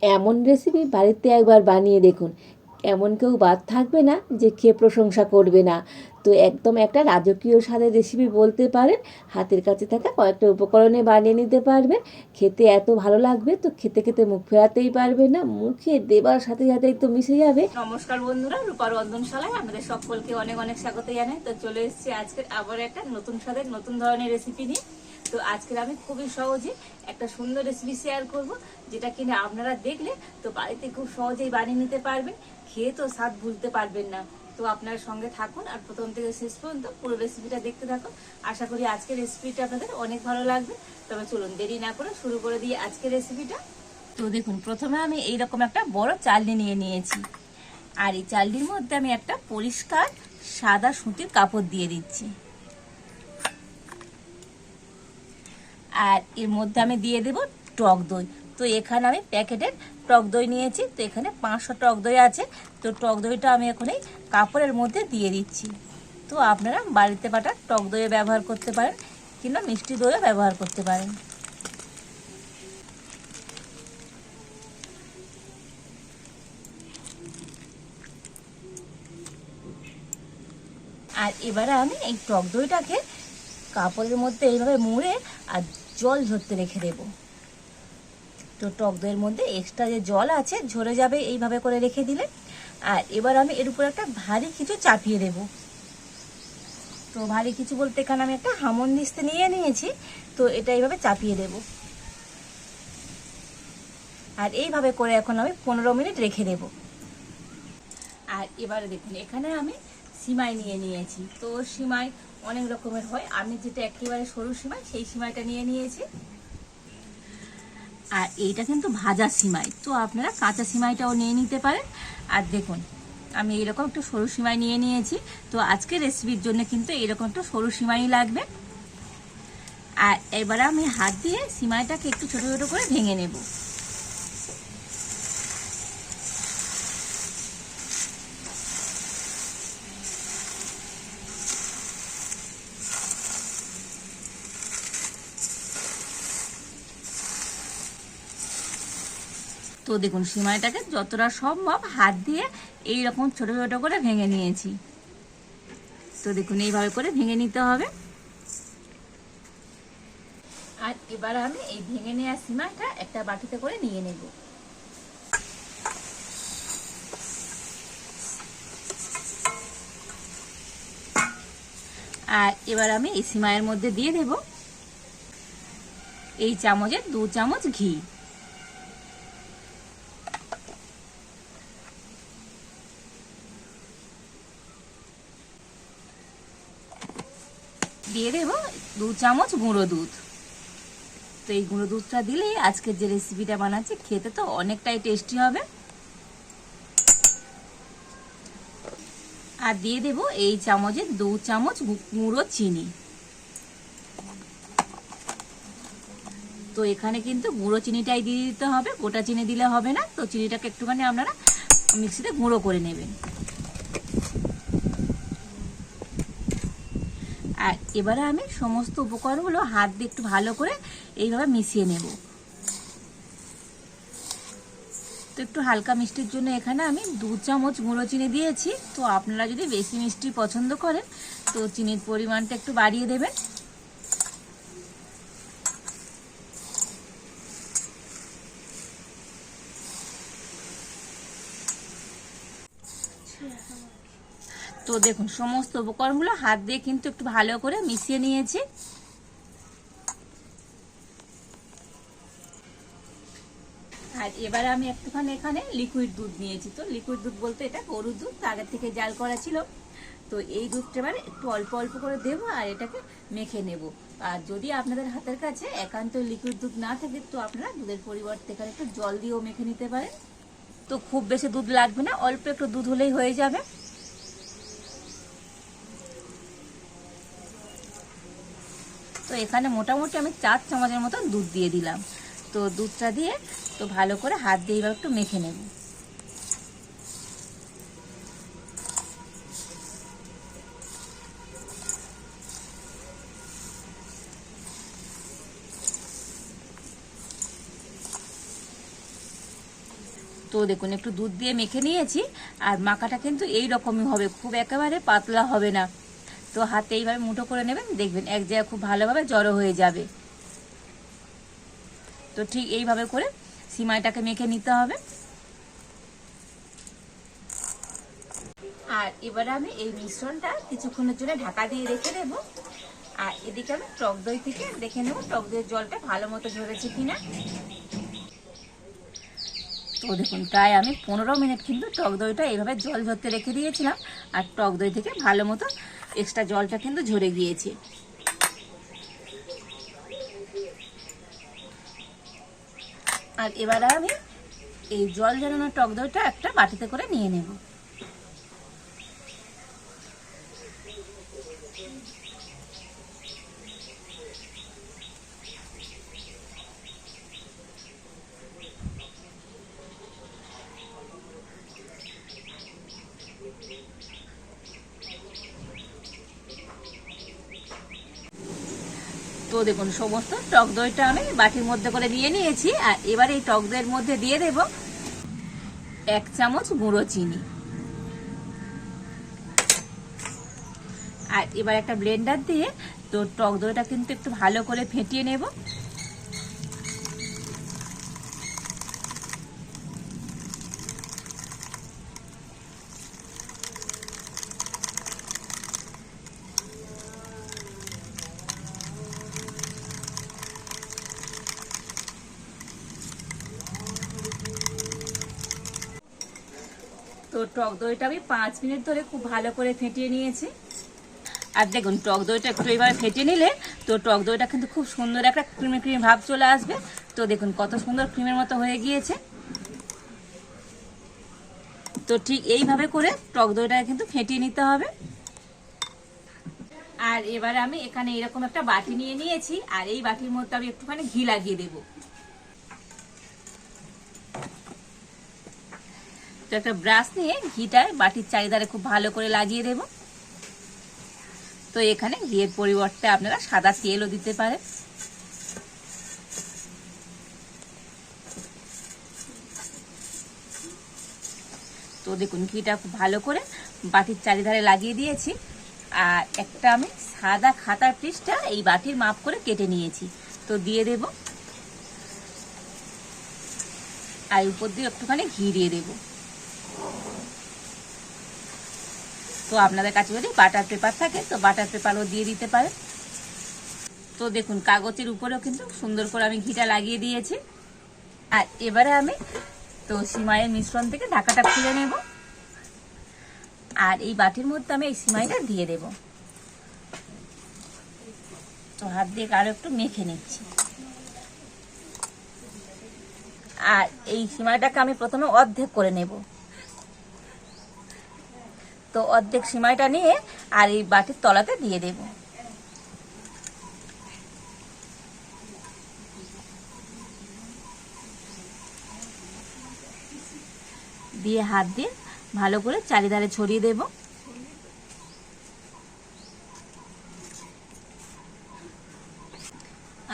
এমন রেসিপি বাড়িতে একবার বানিয়ে দেখুন, এমন কেউ বাদ থাকবে না যে খেয়ে প্রশংসা করবে না। তো একদম একটা রাজকীয় স্বাদের রেসিপি বলতে পারেন। হাতের কাছে থাকা কয়েকটা উপকরণে বানিয়ে নিতে পারবেন। খেতে এত ভালো লাগবে, তো খেতে খেতে মুখ ফেরাতেই পারবে না, মুখে দেবার সাথে সাথেই তো মিশে যাবে। নমস্কার বন্ধুরা, রূপার রন্ধনশালায় আমাদের সকলকে অনেক অনেক স্বাগত জানাই। তো চলে এসেছি আজকে আবার একটা নতুন স্বাদের নতুন ধরনের রেসিপি নিয়ে। তো আজকে আমি খুবই সহজে একটা সুন্দর রেসিপি শেয়ার করব, যেটা কিনা আপনারা দেখলে তো বাড়িতে খুব সহজেই বানিয়ে নিতে পারবেন, খেয়ে তো স্বাদ ভুলতে পারবেন না। তো আপনার সঙ্গে থাকুন আর প্রথম থেকে শেষ পর্যন্ত পুরো রেসিপিটা দেখতে থাকুন। আশা করি আজকের রেসিপিটা আপনাদের অনেক ভালো লাগবে। তবে চলুন দেরি না করে শুরু করে দিই আজকের রেসিপিটা। তো দেখুন, প্রথমে আমি এইরকম একটা বড় চালনি নিয়ে নিয়েছি, আর এই চালনির মধ্যে আমি একটা পরিষ্কার সাদা সুতির কাপড় দিয়ে দিচ্ছি। আর এর মধ্যে আমি দিয়ে দেব টক দই। তো এখানে আমি প্যাকেটের টক দই নিয়েছি, তো এখানে 500 টক দই আছে। তো টক দইটা আমি এখন এই কাপড়ের মধ্যে দিয়ে দিচ্ছি। তো আপনারা বাড়িতে বাটা টক দইও ব্যবহার করতে পারেন, কিংবা মিষ্টি দইও ব্যবহার করতে পারেন। আর এবারে আমি এই টক দইটাকে কাপড়ের মধ্যে এইভাবে মুড়ে আর জল ঝরতে রেখে দেবো। তো টক দইয়ের মধ্যে এক্সট্রা যে জল আছে ঝরে যাবে এইভাবে করে রেখে দিলে। আর এবার আমি এর উপর একটা ভারী কিছু চাপিয়ে দেব। তো ভারী কিছু বলতে এখানে আমি একটা হামনদিস্তে নিয়ে নিয়েছি, তো এটা এইভাবে চাপিয়ে দেব। আর এইভাবে করে এখন আমি 15 মিনিট রেখে দেব। আর এবারে দেখুন, এখানে আমি সিমাই নিয়ে নিয়েছি। তো সিমাই অনেক রকমের হয়, আমি যেটা একেবারে সরু সিমাই সেই সিমাইটা নিয়ে নিয়েছি। আর এইটা কিন্তু ভাজা সিমাই, তো আপনারা কাঁচা সিমাইটাও নিয়ে নিতে পারেন। আর দেখুন, আমি এইরকম একটু সরু সিমাই নিয়ে নিয়েছি। তো আজকের রেসিপির জন্য কিন্তু এইরকম একটু সরু সিমাই লাগবে। আর এবারে আমি হাত দিয়ে সিমাইটাকে একটু ছোট ছোট করে ভেঙে নেব। তো দেখুন, সিমাইটাকে যতটা সম্ভব হাত দিয়ে এইরকম ছোট ছোট করে ভেঙে নিয়েছি। তো দেখুন, এইভাবে করে ভেঙে নিতে হবে। আর এবার আমি এই ভেঙে নেওয়া সিমাইটা একটা বাটিতে করে নিয়ে নেব। আর এবার আমি এই সিমাইয়ের মধ্যে দিয়ে দেব এই চামচের 2 চামচ ঘি। দিয়ে দেব 2 চামচ গুঁড়ো দুধ। তো এই গুঁড়ো দুধটা দিলেই আজকের যে রেসিপিটা বানাচ্ছি খেতে তো অনেকটাই টেস্টি হবে। আর দিয়ে দেব এই চামচের 2 চামচ গুঁড়ো চিনি। তো এখানে কিন্তু গুঁড়ো চিনিটাই দিয়ে দিতে হবে, গোটা চিনি দিলে হবে না। তো চিনিটাকে একটুখানি আপনারা মিক্সিতে গুঁড়ো করে নেবেন। আর এবারে আমি সমস্ত উপকরণগুলো হাত দিয়ে একটু ভালো করে এইভাবে মিশিয়ে নেব। তো একটু হালকা মিষ্টির জন্য এখানে আমি 2 চামচ গুঁড়ো চিনি দিয়েছি। তো আপনারা যদি বেশি মিষ্টি পছন্দ করেন তো চিনির পরিমাণটা একটু বাড়িয়ে দেবেন। তো দেখুন, সমস্ত উপকরণগুলো হাত দিয়ে কিন্তু একটু ভালো করে মিশিয়ে নিয়েছি। আর এবারে আমি একটুখানি এখানে লিকুইড দুধ নিয়েছি। তো লিকুইড দুধ বলতে এটা গরুর দুধ, আগে থেকে জাল করা ছিল। তো এই দুধটা এবারে একটু অল্প অল্প করে দেবো আর এটাকে মেখে নেব। আর যদি আপনাদের হাতের কাছে একান্ত লিকুইড দুধ না থাকে তো আপনারা দুধের পরিবর্তে এখানে একটু জল দিয়েও মেখে নিতে পারেন। তো খুব বেশি দুধ লাগবে না, অল্প একটু দুধ হলেই হয়ে যাবে। তো এখানে মোটামুটি আমি 4 চামচের মতন দুধ দিয়ে দিলাম। তো দুধটা দিয়ে তো ভালো করে হাত দিয়ে এবার একটু মেখে নেব। তো দেখুন একটু দুধ দিয়ে মেখে নিয়েছি, আর মাখাটা কিন্তু এই রকমই হবে, খুব একেবারে পাতলা হবে না। তো হাতে এইভাবে মুঠো করে নেবেন, দেখবেন এক জায়গায় খুব ভালোভাবে জড়ো হয়ে যাবে। তো ঠিক এইভাবে করে সিমাইটাকে মেখে নিতে হবে। আর এবারে আমি এই মিশ্রণটা কিছুক্ষণের জন্য ঢাকা দিয়ে রেখে দেবো। আর এদিকে আমি টক দই থেকে দেখে নেবো টক দইয়ের জলটা ভালো মতো ঝরেছে কিনা। তো দেখুন প্রায় আমি 15 মিনিট কিন্তু টক দইটা এইভাবে জল ঝরতে রেখে দিয়েছিলাম, আর টক দই থেকে ভালো মতো এক্সট্রা জলটা কিন্তু ঝরে গিয়েছে। আর এবারে আমি এই জল ঝরানো টক দইটা একটা বাটিতে করে নিয়ে নেব। তো দেখুন সমস্ত টক দইটা আমি বাটির মধ্যে করে নিয়ে নিয়েছি। আর এবার এই টক দইয়ের মধ্যে দিয়ে দেব 1 চামচ গুঁড়ো চিনি। আর এবার একটা ব্লেন্ডার দিয়ে তো টক দইটা কিন্তু একটু ভালো করে ফেটিয়ে নেব। তো টক দইটা আমি 5 মিনিট ধরে খুব ভালো করে ফেটিয়ে নিয়েছি। আর দেখুন টক দইটা একটু এবার ফেটিয়ে নিলে তো টক দইটা কিন্তু খুব সুন্দর একটা ক্রিমি ক্রিমি ভাব চলে আসবে। তো দেখুন কত সুন্দর ক্রিমের মতো হয়ে গিয়েছে। তো ঠিক এইভাবে করে টক দইটা কিন্তু ফেটিয়ে নিতে হবে। আর এবারে আমি এখানে এরকম একটা বাটি নিয়ে নিয়েছি, আর এই বাটির মধ্যে আমি একটুখানি ঘি লাগিয়ে দেবো। তো একটা ব্রাশ নিয়ে ঘিটা বাটির চারিধারে খুব ভালো করে লাগিয়ে দেব। তো এখানে ঘিয়ের পরিবর্তে আপনারা সাদা তেলও দিতে পারেন। তো দেখুন ঘিটা খুব ভালো করে বাটির চারিধারে লাগিয়ে দিয়েছি। আর একটা আমি সাদা খাতার পিসটা এই বাটির মাপ করে কেটে নিয়েছি, তো দিয়ে দেব। আর উপর দিয়ে একটুখানি ঘি দিয়ে দেব। তো আপনাদের কাছে যদি বাটার পেপার থাকে তো বাটার পেপারও দিয়ে দিতে পারেন। তো দেখুন কাগজের উপরেও কিন্তু সুন্দর করে আমি ঘিটা লাগিয়ে দিয়েছি। আর এবারে আমি তো সিমাইয়ের মিশ্রণ থেকে ঢাকাটা খুলে নেব। আর এই বাটির মধ্যে আমি এই সিমাইটা দিয়ে দেব। তো হাত দিয়ে আরো একটু মেখে নিচ্ছি। আর এই সিমাইটাকে আমি প্রথমে অর্ধেক করে নেব। তো অর্ধেক সিমাইটা নিয়ে আর এই বাটির তলাতে দিয়ে দেব। দিয়ে হাত দিয়ে ভালো করে চারিধারে ছড়িয়ে দেব।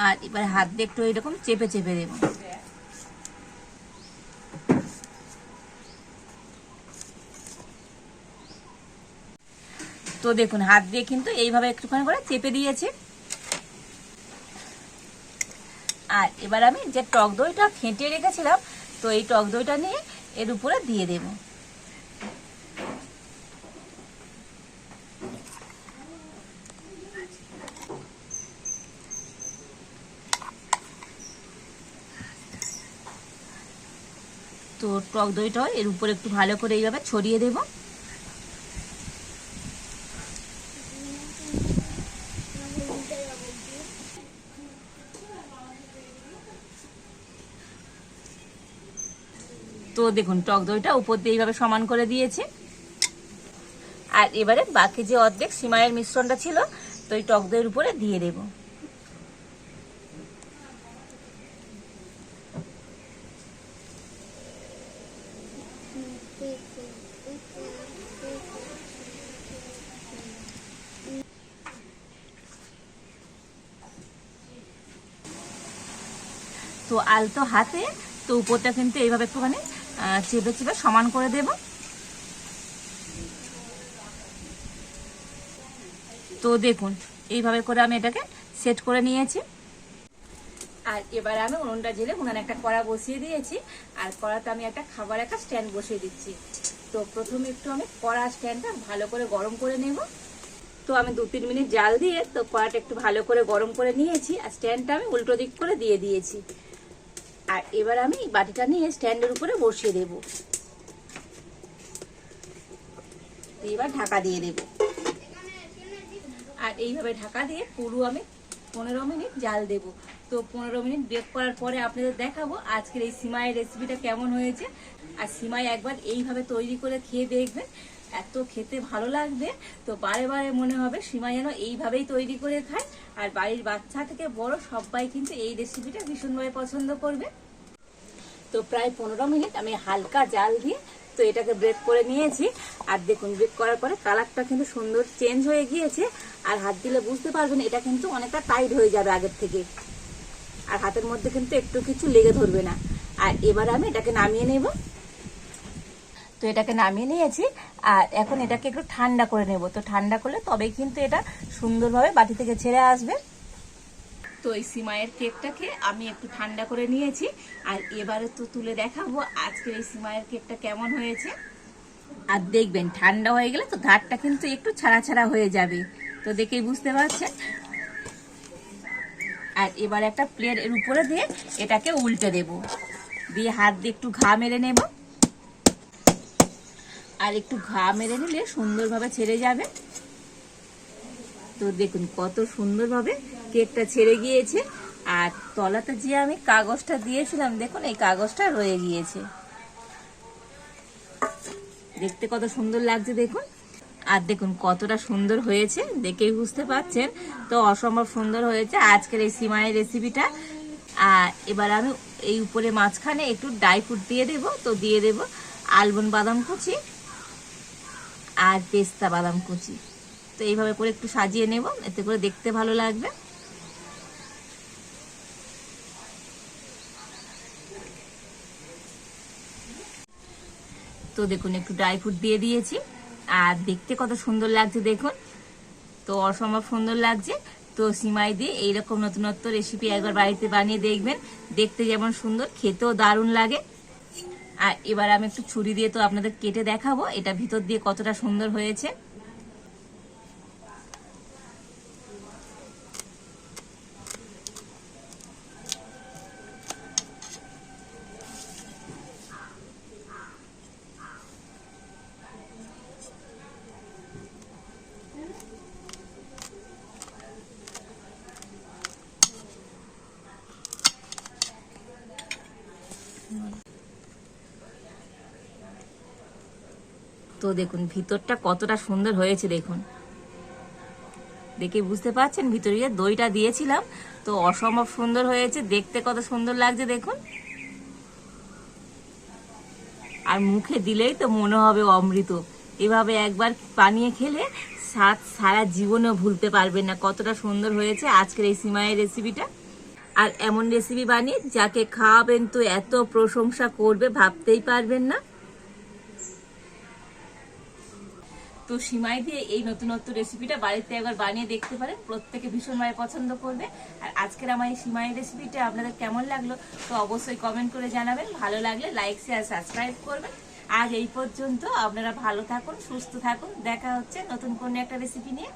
আর এবার হাত দিয়ে একটু এরকম চেপে চেপে দেব। তো দেখুন হাত দিয়ে কিন্তু এইভাবে একটুখানি করে চেপে দিয়েছি। আর এবার আমি যে টক দইটা ফেটিয়ে রেখেছিলাম তো এই টক দইটা নিয়ে এর উপরে দিয়ে দেব। তো টক দইটা এর উপরে একটু ভালো করে এইভাবে ছড়িয়ে দেব। তো দেখুন টক দইটা উপর দিয়ে এইভাবে সমান করে দিয়েছি। আর এবারে বাকি যে অর্ধেক সিমাইয়ের মিশ্রণটা ছিল তো এই টক দইয়ের উপরে দিয়ে দেব। তো আলতো হাতে তো উপরটা কিন্তু এইভাবে একটুখানি চেপে চেপে সমান করে দেব। তো দেখুন এইভাবে করে আমি এটাকে সেট করে নিয়েছি। আর এবার আমি উনুনটা জেলে উনানে একটা কড়া বসিয়ে দিয়েছি, আর কড়াতে আমি একটা খাবার একটা স্ট্যান্ড বসিয়ে দিচ্ছি। তো প্রথমে একটু আমি কড়া স্ট্যান্ডটা ভালো করে গরম করে নেব। তো আমি 2-3 মিনিট জাল দিয়ে তো কড়াটা একটু ভালো করে গরম করে নিয়েছি, আর স্ট্যান্ডটা আমি উল্টো দিক করে দিয়ে দিয়েছি। আর এবার আমি বাটিটা নিয়ে স্ট্যান্ডের উপরে বসিয়ে দেব। এবার ঢাকা দিয়ে দেব, আর এইভাবে ঢাকা দিয়ে পুরো আমি 15 মিনিট জাল দেব। তো 15 মিনিট ব্রেক করার পরে আপনাদের দেখাবো আজকের এই সিমাইয়ের রেসিপিটা কেমন হয়েছে। আর সিমাই একবার এইভাবে তৈরি করে খেয়ে দেখবেন, এত খেতে ভালো লাগবে। তো বারে বারে মনে হবে সিমাই যেন এইভাবেই তৈরি করে খায়। আর বাড়ির বাচ্চা থেকে বড় সবাই কিন্তু এই রেসিপিটা ভীষণভাবে পছন্দ করবে। তো প্রায় 15 মিনিট আমি হালকা জাল দিয়ে তো এটাকে ব্রেক করে নিয়েছি। আর দেখুন ব্রেক করার পরে কালারটা কিন্তু সুন্দর চেঞ্জ হয়ে গিয়েছে। আর হাত দিলে বুঝতে পারবেন এটা কিন্তু অনেকটা টাইট হয়ে যাবে আগের থেকে, আর হাতের মধ্যে কিন্তু একটু কিছু লেগে ধরবে না। আর এবার আমি এটাকে নামিয়ে নেব। তো এটাকে নামিয়ে নিয়েছি, আর এখন এটাকে একটু ঠান্ডা করে নেব। তো ঠান্ডা করলে তবেই কিন্তু এটা সুন্দরভাবে বাটি থেকে ছেড়ে আসবে। তো এই সিমাইয়ের কেকটাকে আমি একটু ঠান্ডা করে নিয়েছি, আর এবারে তো তুলে দেখাবো আজকের এই সিমাইয়ের কেকটা কেমন হয়েছে। আর দেখবেন ঠান্ডা হয়ে গেলে তো ধারটা কিন্তু একটু ছাড়া ছাড়া হয়ে যাবে, তো দেখেই বুঝতে পারছেন। আর এবার একটা প্লেট এর উপরে দিয়ে এটাকে উল্টে দেব, দিয়ে হাত দিয়ে একটু ঘা মেরে নেব। আর একটু ঘা মেরে নিলে সুন্দরভাবে ছেড়ে যাবে। তো দেখুন কত সুন্দরভাবে কেকটা ছেড়ে গিয়েছে। আর তলাতে যে আমি কাগজটা দিয়েছিলাম দেখুন এই কাগজটা রয়ে গিয়েছে, দেখতে কত সুন্দর লাগছে দেখুন। আর দেখুন কতটা সুন্দর হয়েছে দেখেই বুঝতে পারছেন। তো অসম্ভব সুন্দর হয়েছে আজকের এই সিমাইয়ের রেসিপিটা। আর এবার আমি এই উপরে মাঝখানে একটু ড্রাই ফ্রুট দিয়ে দেব। তো দিয়ে দেব আলমন্ড বাদাম কুচি আর পেস্তা বাদাম কুচি। তো এইভাবে করে একটু সাজিয়ে নেব, এতে করে দেখতে ভালো লাগবে। তো দেখুন একটু ড্রাই ফ্রুট দিয়ে দিয়েছি, আর দেখতে কত সুন্দর লাগছে দেখুন। তো অসম্ভব সুন্দর লাগছে। তো সিমাই দিয়ে এইরকম নতুনত্ব রেসিপি একবার বাড়িতে বানিয়ে দেখবেন, দেখতে যেমন সুন্দর খেতেও দারুণ লাগে। আর এবার আমি একটু ছুরি দিয়ে তো আপনাদের কেটে দেখাবো এটা ভিতর দিয়ে কতটা সুন্দর হয়েছে। তো দেখুন ভিতরটা কতটা সুন্দর হয়েছে দেখুন, দেখে বুঝতে পারছেন ভিতরে যে দইটা দিয়েছিলাম তো অসম্ভব সুন্দর হয়েছে, দেখতে কত সুন্দর লাগছে দেখুন। আর মুখে দিলেই তো মনে হবে অমৃত। এভাবে একবার বানিয়ে খেলে স্বাদ সারা জীবনেও ভুলতে পারবেন না। কতটা সুন্দর হয়েছে আজকের এই সিমাইয়ের রেসিপিটা। আর এমন রেসিপি বানিয়ে যাকে খাওয়াবেন তো এত প্রশংসা করবে ভাবতেই পারবেন না। তো সিমাই দিয়ে এই নতুনত্ব রেসিপিটা বাড়িতে একবার বানিয়ে দেখতে পারেন, প্রত্যেকে ভীষণভাবে পছন্দ করবে। আর আজকের আমার এই সিমাই রেসিপিটা আপনাদের কেমন লাগলো তো অবশ্যই কমেন্ট করে জানাবেন। ভালো লাগলে লাইক শেয়ার সাবস্ক্রাইব করবেন। আজ এই পর্যন্ত, আপনারা ভালো থাকুন, সুস্থ থাকুন, দেখা হচ্ছে নতুন কোনো একটা রেসিপি নিয়ে।